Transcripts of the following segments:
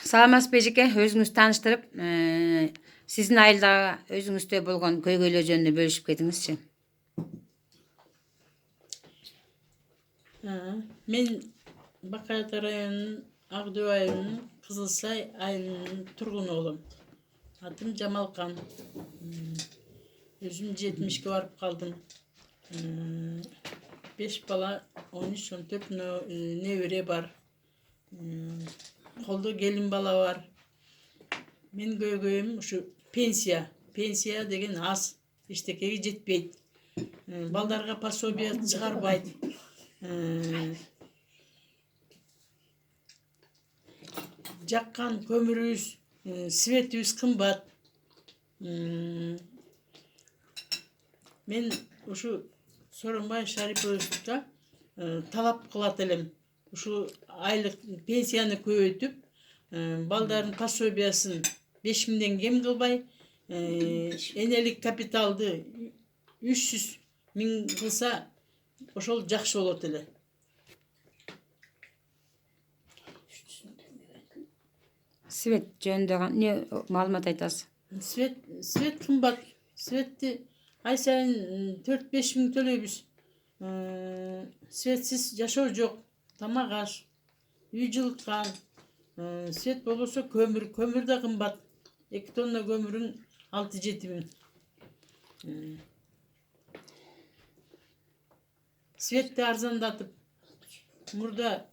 Саламатсыз бежеке, өзүңүз тааныштырып, сиздин айылдагы өзүңүздө болгон көйгөйлөр жөнүндө бөлүшүп кетиңизчи. Мен Бакай Ата районунун Ак Дөбө айылынын Кызылсай айылынын тургуну болом. Атым Жамалкан. Өзүм 70-ке барып калдым. 5 бала, 13-14 небере бар. Колдо келин бала бар. Мен көйгөйүм ушу пенсия. Пенсия деген аз, эчтекеге жетпейт. Балдарга пособие чыгарбайт. Жаккан көмүрүбүз, светибиз кымбат. Мен ушу Сооронбай Шариповичке талап кылат элем. Ушу айлык пенсияны көбөйтүп, балдардын пособиясын 5000ден кем кылбай, энелик капиталды 300 миң кылса, ошол жакшы болот эле. Свет жөнүндө не маалымат айтасыз? Свет кымбат. Светти ай сайын 4-5 миң төлөйбүз. Светсиз жашоо жок. Тамак аш, үй жылыткан. Свет болбосо көмүр да кымбат. 2 тонна көмүрүн 6-7 миң. Светти арзандатып, мурда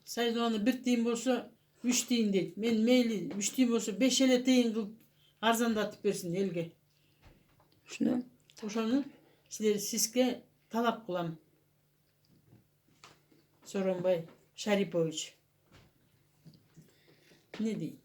сайдоаны 1 тыйын болсо 3 тыйын дейт. Мен мейли 3 тыйын болсо 5 эле тыйын кылып арзандатып берсин элге. Ошону сизге талап кылам. Сооронбай Шарипович. Не дейт?